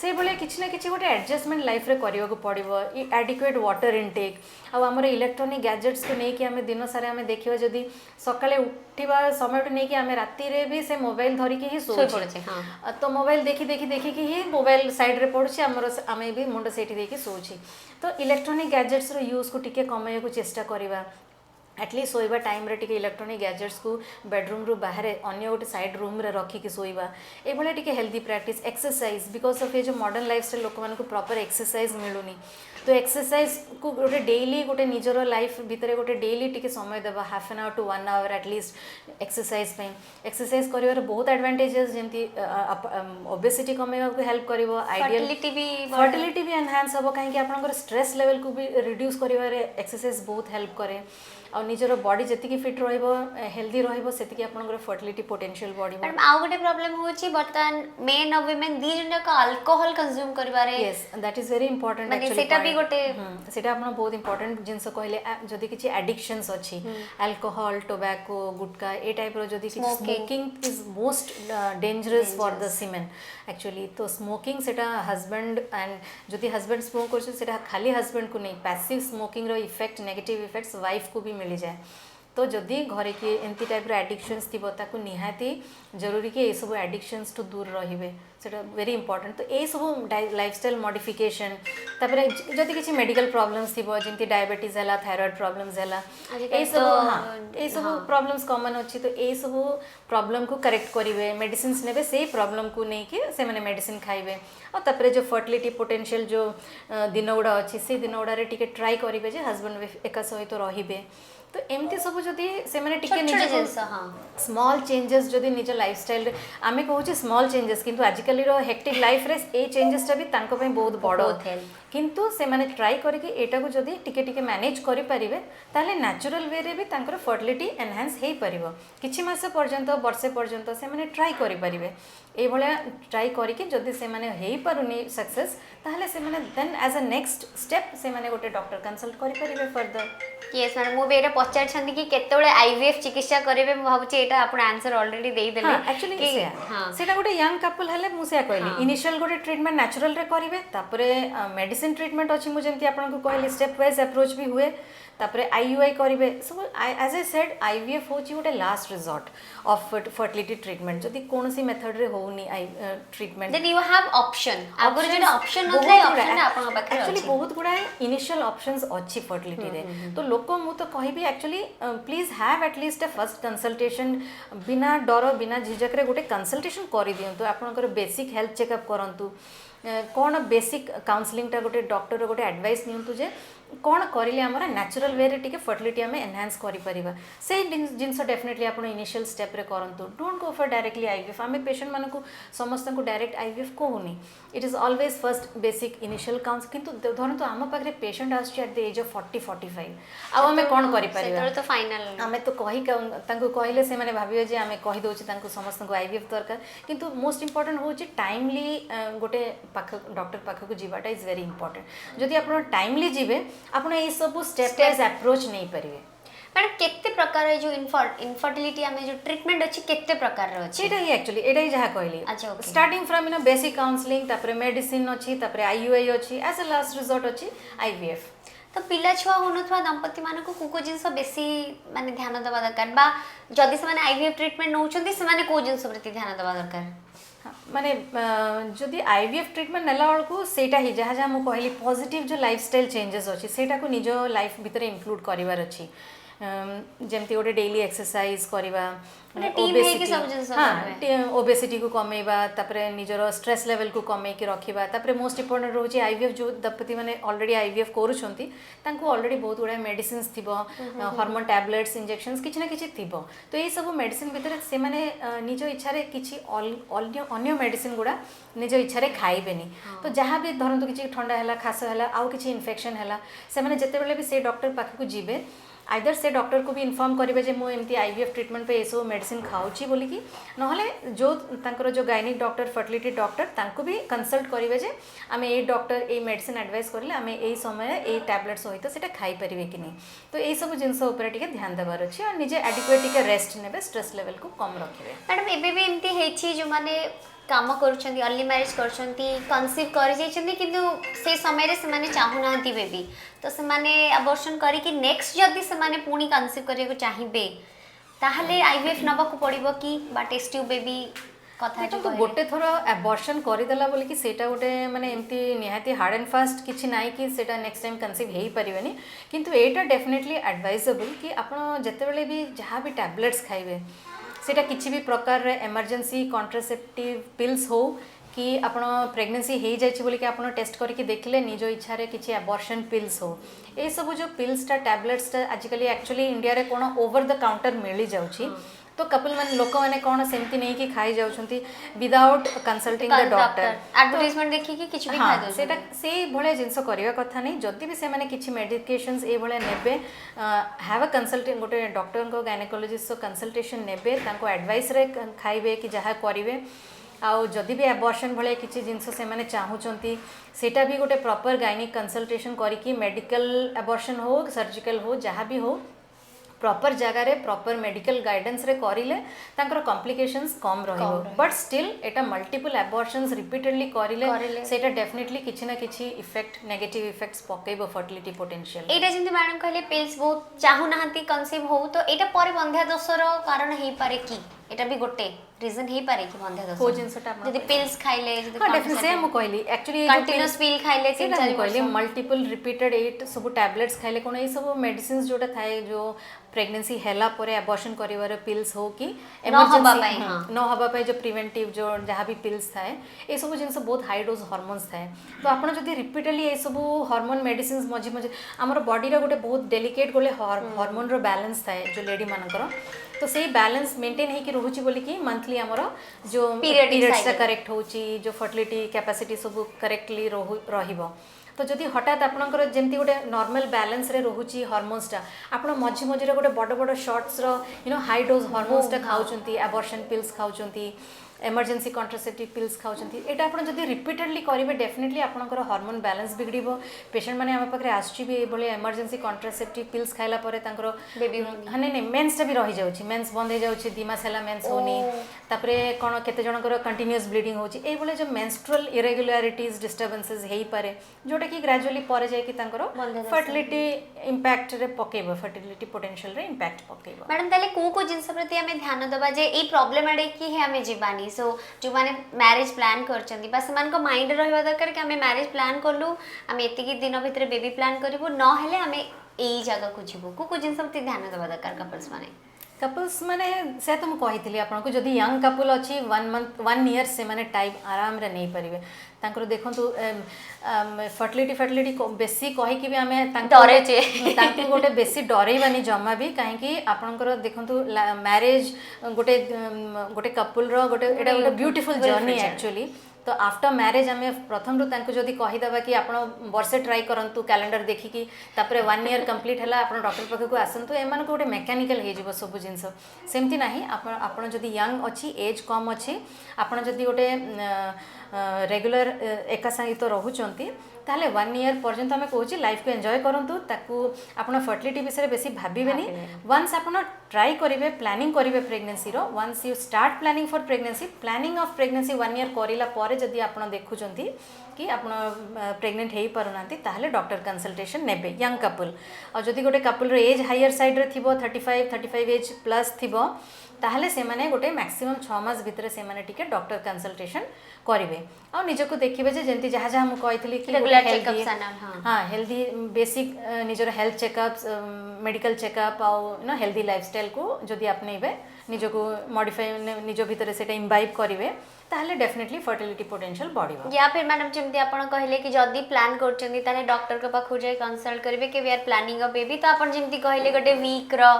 से भाई किसी ना कि गोटे एडजस्टमेंट लाइफ रे करने को पड़ो एडिक्वेट वाटर इनटेक आमर इलेक्ट्रोनिक गैजेट्स को लेकिन आम दिन सारा आम देखा जदि सकाले उठा समय नहीं कि आम राति रे भी से मोबाइल धरिकी ही सो तो मोबाइल देखी देखी देखिकी ही मोबाइल साइड रे पड़ुछि आम भी मुंड से देखिए सोची तो इलेक्ट्रोनिक गैजेट्स यूज को टिके कमाई को चेष्टा करवा एटलिस्ट सोइबा टाइम रे टिके इलेक्ट्रोनिक गैजेट्स को बेडरूम रु बाहर अन्य गोटे साइड रूम रे रखिकी सोइबा ए भले टिके healthy practice exercise because of ये जो मॉडर्न लाइफस्टाइल लोक मानक प्रॉपर एक्सरसाइज मिलूनी तो एक्सरसाइज को गोटे डेली गोटे निजर लाइफ भितर गोटे डेली टिके समय देवा half an hour to 1 hour at least exercise पे एक्सरसाइज कर बहुत एडवांटेजेस जमी ओबेसिटी कमेवा को हेल्प करिवो आइडियल फर्टिलिटी भी एनहांस हम कहीं आपंकर स्ट्रेस लेवल को भी रिड्यूस करिवारे एक्सरसाइज बहुत हेल्प करे और निजर बॉडी जति फिट रहिबो हेल्दी रहिबो सेति आपनकर फर्टिलिटी पोटेंशियल बढ़िबो मैडम आउ गोटे प्रॉब्लम होची बर्तन मेन और वुमेन दी जन का अल्कोहल कंज्यूम करिवारे yes that is very important actually सेटा भी गोटे सेटा आपन बहुत इंपोर्टेंट जिंस कहले जदि किछि एडिक्शंस अछि अल्कोहल टोबैको गुटका ए टाइप रो जदि किछि smoking is most dangerous for the semen actually तो स्मोकिंग सेटा हस्बैंड एंड जदि हस्बैंड स्मोक करछ सेटा खाली हस्बैंड को नहीं पैसिव स्मोकिंग रो इफेक्ट नेगेटिव इफेक्ट्स वाइफ को भी मिल जाए तो जदि घरे किए एमती टाइप एडिक्शंस थी ताकू निहाती जरूरी कि ये सब एडिक्शंस टू दूर रहिबे सेटा वेरी इंपोर्टेंट तो ये सब लाइफस्टाइल मॉडिफिकेशन तापरे जदि किसी मेडिकल प्रॉब्लम्स थी जमी डायबिटीज है थायराइड प्रॉब्लम्स है ये सब हाँ ये सब प्रॉब्लम्स कॉमन अच्छी तो ये सब प्रॉब्लम को करेक्ट करेंगे मेडिसिन ने से प्रॉब्लम को लेकिन से मेडिसिन खाइबे और तापरे जो फर्टिलिटी पोटेंशियल जो दिन गुड़ा अच्छी से दिन गुड़ा टिके ट्राई करेंगे हस्बैंड एका सहित रहिबे तो एमती सब जदि से माने टिके छोट छोट निज जिनिस हाँ स्मॉल चेंजेस जदि निज लाइफस्टाइल रे आमे कहूचे स्मॉल चेंजेस किंतु आजिकली रो हेक्टिक लाइफ रे ए चेंजेस टा भी तांको पे बहुत बड़ बहुत help। किंतु से माने ट्राई करके एटा को जदि टिके टिके मैनेज करि परिबे ताले नेचुरल वे रे भी तांकर फर्टिलिटी एनहांस हेई परिबो किछि मास पर्यंत वर्षे पर्यंत से माने ट्राई करि परिबे ए भले ट्राई करके जदि से माने हेई पारुनी सक्सेस ताले से माने then as a next step से माने गोटे डॉक्टर कंसल्ट करि परिबे फर्दर यस मैडम मु बेटा पचार कि केतोळे आईवीएफ चिकित्सा करेबे मु भाबुची एटा आपण आंसर ऑलरेडी देई देले एक्चुअली हां सेटा गोटे यंग कपल हेले मु से कहली इनिशियल गोटे ट्रीटमेंट नेचुरल रे करिवे तापरे मेडिसिन ट्रीटमेंट अछि मु जेंति आपन को कहली स्टेप वाइज अप्रोच भी हुए तापरे आईयूआई करिवे सब एज ए सेड आईवीएफ होची गोटे last resort of fertility treatment जदि कोनसी मेथड रे होउनी treatment then you have option अगर जे ऑप्शन नथाय ऑप्शन आपन पाखरे एक्चुअली अछि बहुत गुडा इनिशियल ऑप्शंस अछि फर्टिलिटी रे तो लोक मु तो कहबी actually please have at least a first consultation बिना डर बिना झिझक रे गोटे कंसल्टेशन करि दियंतु आपनकर बेसिक हेल्थ चेकअप करंतु कौन बेसिक काउंसलिंग टा गोटे डॉक्टर गोटे एडवाइस नियंतु जे कौन करिले हमरा नेचुरल वे रे टिके फर्टिलिटी हमें एनहांस करि परिबा से जिंस डेफिनेटली आपण इनिशियल स्टेप रे करंतु don't go for directly IVF हमें पेशेंट मानकु समस्त को डायरेक्ट आईवीएफ को होनी it is always first basic initial counsel किंतु धरंतु हम पाखरे पेशेंट आछी एट द एज ऑफ 40 45 आ हमें कौन करि परिबा सेतोळे तो फाइनल हमें तो कही तांको कहले से माने भाबियो जे हमें कहि दोछि तांको समस्त को आईवीएफ दरकार किंतु मोस्ट इंपोर्टेंट होछि टाइमली गोटे पाख डॉक्टर पाख को जीवाटा इज वेरी इंपोर्टेंट जदि आपण टाइमली जीवे आपण ए सब स्टेप वाइज अप्रोच नहीं परिवे मैडम केते प्रकार है जो इनफर्टिलिटी हमें जो ट्रीटमेंट अछि केते प्रकार रो अछि सेटा ही एक्चुअली एटा ही जहा कहली अच्छा, okay। Starting from basic counselling तापरे मेडिसिन अछि तापरे आईयूआई अछि एज अ लास्ट रिजॉर्ट अछि आईवीएफ तो पिला छुआ होनथवा दंपति मानको कुको जिंस बेसी माने ध्यान देबा दरकार बा जदि से माने आईवीएफ ट्रीटमेंट नउछंती से माने को जिंस प्रति ध्यान देबा दरकार माने जदि आईवीएफ ट्रीटमेंट नेला बेलू सेटा ही जहाँ जहाँ मुझे कहली पॉजिटिव जो लाइफस्टाइल चेंजेस अच्छी सेटा को निज लाइफ भितर इंक्लूड करिवार अच्छी जमती गोटे डेली एक्सरसाइज करवा ओबेसिटी को कमेवा तापरे निजर स्ट्रेस लेवल को कमे की रखिबा तापरे मोस्ट इंपोर्टेंट रोची आईवीएफ जो दंपति माने ऑलरेडी आईवीएफ करूछंती तांको ऑलरेडी बहुत गुडा मेडिसिन्स थिबो हार्मोन टैबलेट्स इंजेक्शंस किछ ना किछ थिबो तो ये सब मेडिसिन भितर से माने निज इच्छा रे किछि अन्य मेडिसिन गुडा निज इच्छा रे खाइबेनी तो जहाँ भी धरंतु किछि ठंडा हैला खास हैला आउ किछि इन्फेक्शन हैला से माने जते बेले भी से डॉक्टर पाख को जीवे आइदर से डॉक्टर को भी इन्फॉर्म करेंगे जे मु एमती आईवीएफ ट्रीटमेंट पे एसो मेडिसिन खाऊची बोली कि नहले जो तांकर जो गायनिक डॉक्टर फर्टिलिटी डॉक्टर तांको भी कंसल्ट करेंगे जे आमे ए डॉक्टर ए मेडिसिन एडवाइस करले आमे ए समय ए टैबलेट सहित सेटा खाई परिबे कि नहीं तो ये सब जिनस ऊपर टिके ध्यान देबार अछि और निजे एडिक्वेट टिके रेस्ट नेबे स्ट्रेस लेवल को कम रखिबे मैडम एबे भी एमती हेछि जो माने काम करूछंती अर्ली मैरिज करूछंती कंसीव कर जाइछंती किंतु से समय रे से माने चाहू नांती बेबी तो से माने अबॉर्शन करी कि नेक्स्ट जदी से माने पुनी कंसीव करिया को चाहिबे ताहले आईवीएफ नबा को पड़िबो कि बा टेस्ट ट्यूब बेबी कथा जो तो गोटे थोर अबॉर्शन करदेला बोली कि सेटा गोटे माने एमती निहाती हार्ड एंड फास्ट किछि नाइ कि सेटा नेक्स्ट टाइम कंसीव हेई परिबेनी किंतु एटा डेफिनेटली एडवाइजेबल कि आपण जते बेले भी जहाँ भी टैबलेट्स खाइबे सेटा किसी भी प्रकार इमरजेंसी कॉन्ट्रासेप्टिव पिल्स हो कि आपण प्रेगनेंसी हो जाइए बोलिक आप टेस्ट करके देखले निज इच्छा रे किसी अबॉर्शन पिल्स हो ये सब जो पिल्स टा टैबलेट्स टा आजिकली एक्चुअली इंडिया रे कोन ओवर द काउंटर मिली जाउची तो कपल मान लोक मैंने कौन सेमती नहीं कि खाई जाउछंती without consulting the doctor advertisement देखि कि किछ भी खाइ दो सेटा से भले जिंस करिवा कथा नहीं जदि भी से माने किछ मेडिकेशंस ए भले नेबे हैव अ कंसल्टिंग गोटे डॉक्टर को गायनेकोलॉजिस्ट कंसल्टेशन नेबे तांको एडवाइस रे खाइबे कि जहा करिवे आउ जदि भी अबॉर्शन भले किसी जिनस से माने चाहूचंती सेटा भी गोटे प्रॉपर गायनिक कंसल्टेशन करिकी मेडिकल अबॉर्शन हो सर्जिकल हो जहाँ भी हो प्रॉपर जगह रे प्रॉपर मेडिकल गाइडेंस रे करिले तांकर कॉम्प्लिकेशंस कम रहिबो बट स्टिल एटा मल्टीपल अबॉर्शंस रिपीटेडली करिले सेटा डेफिनेटली किछि ना किछि इफेक्ट नेगेटिव इफेक्ट्स पकेबो फर्टिलिटी पोटेंशियल एटा जिंती मैडम कहले पिल्स बहुत चाहू नाहंती कंसीव हो तो एटा पर बंध्या दोषर कारण हेई पारे कि एटा भी गोटे रीजन ही पारे कि बंधे दोष को जिंसटा आपण जदि पिल्स खाइले जदि हां डेफिनेटली से हम कहली एक्चुअली कंटीन्यूअस पिल खाइले 3-4 कहली मल्टीपल रिपीटेड एट सब टैबलेट्स खाइले कोन ए सब मेडिसिन जोटा थाए जो प्रेगनेंसी हेला परे अबॉर्शन करिवार पिल्स हो कि इमरजेंसी न हबा पई जो प्रिवेंटिव जो जहाँ भी पिल्स थाए ए सब जिंस बहुत हाई डोज हार्मोन्स थाए तो आपण जदि रिपीटेडली ए सब हार्मोन मेडिसिन मझे मझे हमर बॉडी रा गोटे बहुत डेलिकेट गोले हार्मोन रो बैलेंस थाए जो लेडी मानकर तो से बैलेंस मेंटेन है कि रोची बोली कि मंथली हमरो जो पीरियड्स करेक्ट होची जो फर्टिलिटी कैपेसिटी सब करेक्टली रहिबो तो जदि हठात आपणकर जमती गोटे नॉर्मल बैलेंस रे रोची हार्मोन्सटा आपण मझी मझी गोटे बड़ बड़ शॉर्ट्स रो हाई डोज हार्मोन्सटा खाउचंती एबॉर्शन पिल्स खाउचंती एमरजेंसी कॉन्ट्रासेप्टिव पिल्स खाउचंती एटा आपण जदि रिपीटेडली करिवे डेफिनेटली आपणकर हार्मोन बैलेंस बिगड़िबो पेशेंट माने हम पाखरे आसची भी बोले एमरजेंसी कॉन्ट्रासेप्टिव पिल्स खाइला परे तांकर बेबी हने ने मेंस भी रही जाउची मेंस बंद हो जाउची 2 मास हला मेंस होनी तापरे कोन केते जनकर कंटीन्यूअस ब्लीडिंग होची ए बोले जो मेंस्ट्रुअल इरेगुलरिटीज डिस्टर्बेंसेस हेई पारे जोटा कि ग्रेजुअली परे जाय कि तांकर फर्टिलिटी इंपैक्ट रे पकेबो फर्टिलिटी पोटेंशियल रे इंपैक्ट पकेबो मैडम ताले को जिंस प्रति हमें ध्यान दबा जे ए प्रॉब्लम आडे कि है हमें जीवानी सो जो माने मैरिज प्लान करचंदी बस मान को माइंड रहबा दरकार कि हमें मैरिज प्लान करलु हमें एतिकी दिन भीतर बेबी प्लान करबो न हेले हमें एई जगह को जीवो को जिंस प्रति ध्यान दबा दरकार कपल्स माने से तुम कहितली आपन को जदी यंग कपल अछि 1 ईयर से माने टाइम आराम रे नै परिबे तांकर देखंतु फर्टिलिटी बेसी कहि कि भी हमें डरे छे तांको गोटे बेसी डरेबानी जम्मा भी काहे कि आपनकर देखंतु मैरिज गोटे कपल रो गोटे एटा गोटे ब्यूटीफुल जर्नी एक्चुअली तो आफ्टर मैरिज आम प्रथम रू तांको जदि कहीदेबा कि आप वर्षे ट्राई करंतु कैलेंडर देखिकी तापरे 1 ईयर कंप्लीट है आप डॉक्टर पाखक आसतु एमान गोटे मेकानिकल हो सब जिनस सेमती नाही आपण जदि यंग अच्छी एज कम अच्छी आपण जदि गोटे रेगुलर एका सहित रोचंती ताहले 1 ईयर पर्यंत आम कहूँ लाइफ को एंजॉय करंतु ताकू आपण फर्टिलिटी विषय बेसी भाबिबेनी वंस आपण ट्राई करिवे प्लानिंग करिवे प्रेगनेंसी रो once you start planning for pregnancy planning of pregnancy 1 year करिला परे जदि आपण देखुचंती कि आपण प्रेग्नेंट हेई पारुनांती ताहले डॉक्टर कंसल्टेशन नेबे यंग कपल और जदि गोटे कपल रो एज हायर साइड रे थिबो 35 एज प्लस थिबो ताहले से माने गोटे मैक्सिमम 6 मास भितर से माने टिके डॉक्टर कंसल्टेशन करिवे आ निजको देखिबे जे जेंती जहा जहा मु कहितली कि रेगुलर चेकअप हां हेल्दी बेसिक निजर हेल्थ चेकअप्स मेडिकल चेकअप आ नो हेल्दी लाइफस्टाइल को जदि अपनेबे निजको मॉडिफाई निज भितर सेटा इम्बाइब करिवे ताहले डेफिनेटली फर्टिलिटी पोटेंशियल बढ़िबो या फिर मैडम जेमती आपण कहले कि जदी प्लान करचंदी ताले डॉक्टर के पाखु जाय कंसल्ट करिवे कि we are planning a baby तो आपण जेमती कहले गोटे वीक रो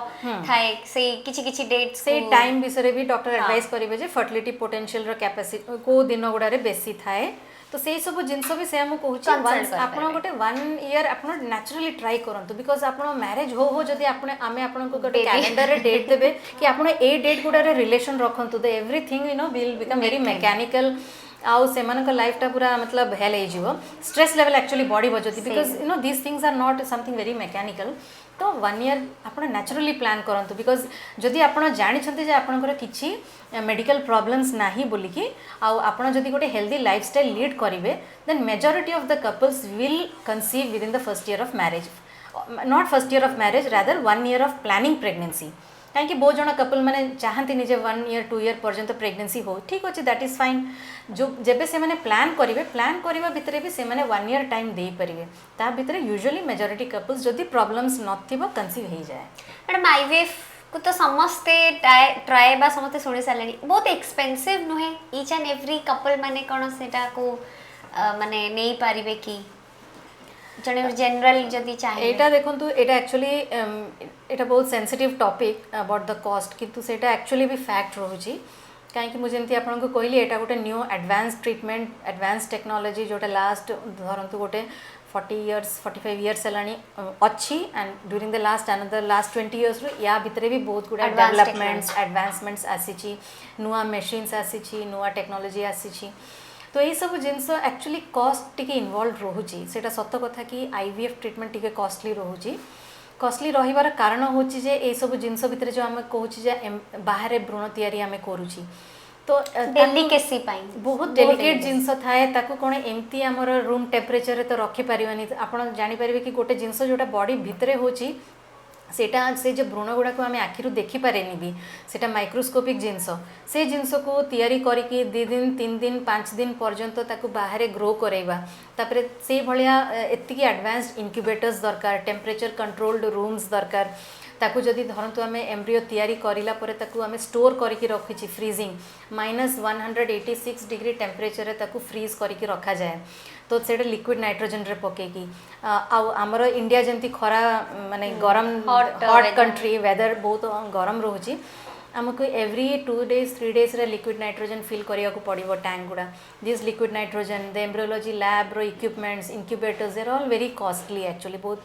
थाए से किछि डेट से टाइम विषय भी डॉक्टर एडवाइस करिवे जे फर्टिलिटी पोटेंशियल रो कैपेसिटी को दिन गुडा रे बेसी थाए तो से सब जिनस भी से हम कहूँ वंस आपण गोटे 1 ईयर आपण नेचुरली ट्राई करंतु बिकॉज आपण मैरिज हो जदी आपण आमे आपण को गोटे कैलेंडर रे डेट देबे कि आपण ए डेट गुडा रे रिलेशन रखंतु the everything will become very mechanical आउ सेमान का लाइफ टा पूरा मतलब हेल हे जीवो स्ट्रेस लेवल एक्चुअली बॉडी बजती because this things are not something very mechanical तो 1 ईयर आपण नेचुरली प्लान करंतु बिकॉज जदि आपण जानि छथि जे आपनकर किछि मेडिकल प्रॉब्लम्स नाही बोली कि आउ आपण जदि गोटे हेल्दी लाइफस्टाइल लीड करिवे then majority of the couples will conceive within the first year of marriage not first year of marriage rather 1 year of planning pregnancy कहीं बहुत जन कपल मैंने चाहती निजे 1 ईयर 2 ईयर पर्यंत प्रेगनेंसी हो ठीक अच्छे दैट इज फाइन जो जेबे से मैंने प्लान करवा भितर भी से मैंने 1 ईयर टाइम दे पारे ता भितर यूजुअली मेजॉरिटी कपल्स जदि प्रॉब्लम्स नथिबो कंसीव हो जाए मैडम आईवीएफ को तो समस्ते ट्राए बा समस्ते सुनी सारे बहुत एक्सपेंसिव नुहे ईच एंड एवरी कपल माने कौन सेटा को माने नहीं पारिबे कि जने जनरल जदी चाहे एटा देखंतु एटा एक्चुअली एटा बहुत sensitive topic about the cost किंतु सेटा एक्चुअली भी फैक्ट रहउची कहीं मुझे एमती आपन को कहली एटा गोटे new advance treatment advance technology जोटा लास्ट धरंतु गोटे 40 इयर्स 45 इयर्स हलानी अच्छी and during the last 20 years या भितर भी बहुत गुडा डेवलपमेंट्स एडवांसमेंट्स आसीची नुआ मशीन्स आसीची नुआ टेक्नोलॉजी आसीची तो यही सब जिनस एक्चुअली कॉस्ट टिके इन्वॉल्व रोची सेटा सत कथा कि आईवीएफ ट्रीटमेंट टिके कॉस्टली रोची कॉस्टली रहिबार कारण होची जे ए सब जिनस भितर जो हम कहूची जे बाहर भ्रूण तैयारी आमे करूची तो डेलिकेसी पाई बहुत डेलिकेट जिनस थाए ताकू कोन एमती हमर रूम टेम्परेचर रे तो रखी परिवानी आपण जानि परिबे कि गोटे जिनस जोटा बॉडी भितरे होची सेटा से जो भ्रूण गुड़ा को आम आखिर देखिपारे भी सेटा माइक्रोस्कोपिक जिनस से जिनस को तैयारी करके 2 दिन 3 दिन 5 दिन पर्यंत ताकू बाहर ग्रो करवा तापरे से भलिया एतिकी एडवांस्ड इनक्यूबेटर्स दरकार टेम्परेचर कंट्रोल्ड रूम्स दरकार ताकू जदि धरतु आम एम्ब्रियो तैयारी करिला परे ताकू आम स्टोर करके रखी फ्रीजिंग -186 डिग्री टेम्परेचर ताकू फ्रीज करके रखा जाए तो सेटा लिक्विड नाइट्रोजन रे पकेकी आमर इंडिया जमती खरा माने गरम हॉट कंट्री वेदर बहुत गरम रोची आमको एवरी 2 days 3 days रे लिक्विड नाइट्रोजन फिल करिया को पड़िबो टैंक गुडा this liquid nitrogen the embryology lab रो equipments incubators are all very costly actually बहुत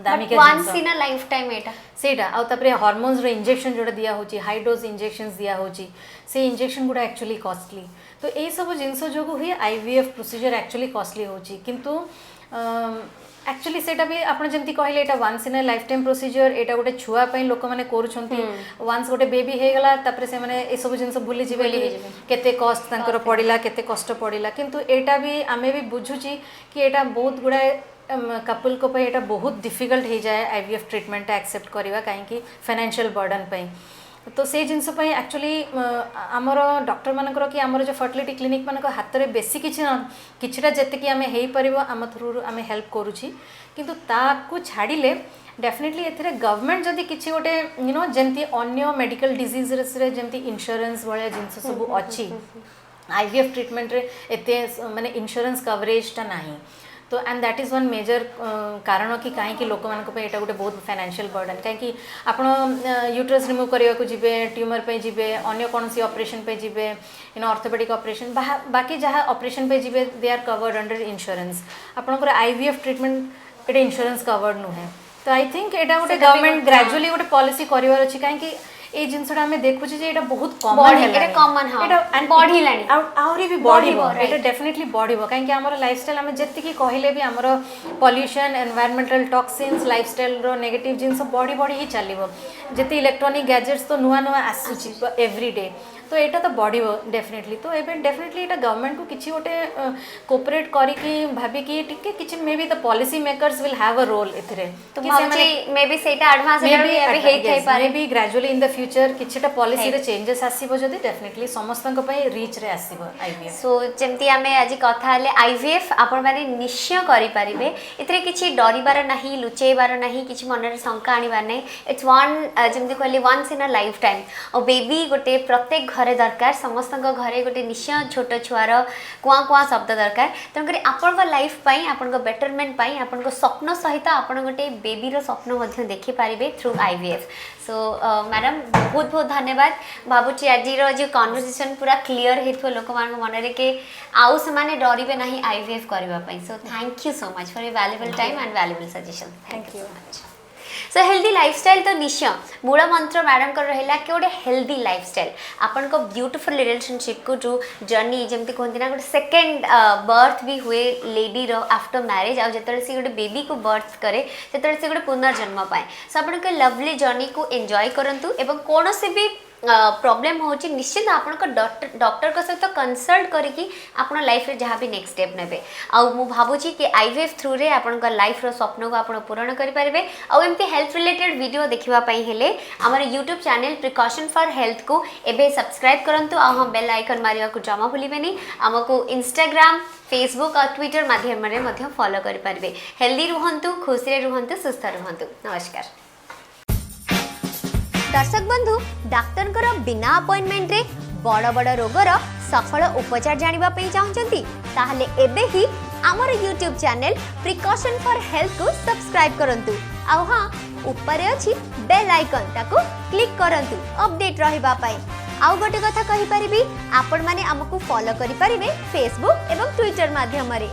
दामी के once in a life time एटा सेटा आ तापरे हार्मोन्स रो इंजेक्शन जोडा दिया होची हाई डोज इंजेक्शंस दिया होची से इंजेक्शन गुडा एक्चुअली कॉस्टली तो ए सब जिनस जो हुए आईवीएफ प्रोसीजर एक्चुअली कॉस्टली होची किंतु एक्चुअली सेटा भी आपण जंती कहले एटा once in a life time procedure एटा गोटे छुआ पई लोक माने करूछंती वंस गोटे बेबी हे गला तापरे से माने ए सब जिनस भूली जिवे केते कॉस्ट तांकर पड़िला केते कष्ट पड़िला किंतु एटा भी आमे भी बुझुची कि एटा बहुत गुडा कपल को पे एटा बहुत डिफिकल्ट हो जाए आईवीएफ ट्रीटमेंट एक्सेप्ट करवा कहीं फाइनेंशियल बर्डन पे तो से जिनस एक्चुअली आमर डॉक्टर मानकर कि आमर जो फर्टिलिटी क्लिनिक मान हाथ में बेसी किछिटा जेतिकी आम हो पार आम थ्रू आम हेल्प करुँची किंतु ताकू छाड़िले डेफिनेटली एथिरे गवर्नमेंट जदि किछि गोटे जमती अन्य मेडिकल डिजीज रे जमती इंश्योरेंस भाया जिनस सब अच्छी आईवीएफ ट्रीटमेंट रे एते माने इंश्योरेंस कवरेजटा नाही तो and that is one major कारण कि कहीं लोक मान एटा गोटे बहुत फाइनेंशियल बर्डन कहीं आप यूट्रस रिमूव करने को जीवे ट्यूमर पे जीवे अन्य कौन सी ऑपरेशन पे जीवे ऑर्थोपेडिक ऑपरेशन बाकी जहाँ ऑपरेशन पे जीवे they are covered under insurance आपंकर आईवीएफ ट्रीटमेंट एटा इंश्योरेंस कवर्ड नुहे तो आई थिंक एटा गोटे गवर्नमेंट ग्रेजुअली गोटे पॉलिसी करार अच्छी कहीं ए जिनसटा आम देखुचे जे एटा बहुत कॉमन बढ़िलानी आउरी भी बढ़िबो एटा डेफिनेटली बढ़िबो काहे कि हमर लाइफस्टाइल हम जत्ति कहले भी हमर पॉल्यूशन एनवायरमेंटल टॉक्सिन्स लाइफस्टाइल रो नेगेटिव जिनस बढ़ी बढ़ी ही चलिबो जति इलेक्ट्रॉनिक गैजेट्स तो नुआ नुआ आसुची एवरी डे तो एटा तो बढ़िबो डेफिनेटली तो एबे डेफिनेटली एटा गवर्नमेंट को किछि गोटे कोऑपरेट करी कि भाबी कि टिके किछि maybe the policy makers will have a role एथिरे तो मे बी सेटा एडवांस एबे हे थे पारे बी ग्रेजुअली इन द फ्यूचर किछटा पॉलिसी रे चेंजेस आसीबो जदी डेफिनेटली समस्तन पई रीच रे आसीबो आईवीएफ सो जेमती आमे आज कथा हले आईवीएफ आपण माने निश्चय करि परिबे एथिरे किछि डरिबार नाही लुचेबार नाही किछि मन रे शंका आनिबार नाही इट्स वन जेमती कहले once in a life time और बेबी गोटे प्रत्येक घरे दरकार समस्त घरे गोटे निश्चय छोट छुआर कुआ कुआ शब्द दरकार तेणुक आपण लाइफ पाई आपण बेटरमेंट पाई आपण स्वप्न सहित आपण गोटे बेबीर स्वप्न देखिपारे थ्रू आईवीएफ सो मैडम बहुत बहुत धन्यवाद भावुची आज जो कन्वर्सेशन पूरा क्लीयर हो लोक मन के आउ से डरवे ना आईवीएफ करने so thank you so much for a valuable time and valuable suggestion thank you much so healthy lifestyle तो निश्चय मूल मंत्र मैडम को रहा कि गोटे हेल्दी लाइफस्टाइल आपण को ब्यूटीफुल रिलेशनशिप को जो जर्नी जमती कहते ना गोटे सेकेंड बर्थ भी हुए लेडी रो आफ्टर मैरिज आउ जिते सी गोटे बेबी को बर्थ करे जिते सी गोटे पुनर्जन्म पाए सो आपण के लवली जर्नी को एंजॉय करंतु एवं कौन से भी प्रॉब्लम हो निश्चित आपण डॉक्टर को सहित कंसल्ट करके आपण लाइफ रे जहाँ भी नेक्स्ट स्टेप नेबे आउ मु भाबुची कि आईवीएफ थ्रू रे आपण लाइफ रो स्वप्न को आपण पूर्ण करि पारबे आउ एमती हेल्थ रिलेटेड वीडियो देखिबा पई हेले हमर YouTube channel precaution for health को एबे सब्सक्राइब करंतु आ हम बेल आइकन मारिया को जमा भूलिबेनी हमको इंस्टाग्राम फेसबुक और ट्विटर माध्यम रे मध्य फॉलो करि पारबे हेल्दी रुहंतु खुशी रे रुहंतु सुस्थ रुहंतु नमस्कार दर्शक बंधु डाक्टर बिना अपॉइंटमेंट रे बड़ बड़ रोगर सफल उपचार जानिबा पई चाहउचंती ताहले एबे ही हमर YouTube channel precaution for health को सब्सक्राइब करंतु आ हां ऊपर अछि बेल आइकन ताको क्लिक करंतु अपडेट रहिबा पई आउ गोटे कथा कहि परिबी आपण माने हमकु फॉलो करि परिबे फेसबुक एवं ट्विटर माध्यम रे।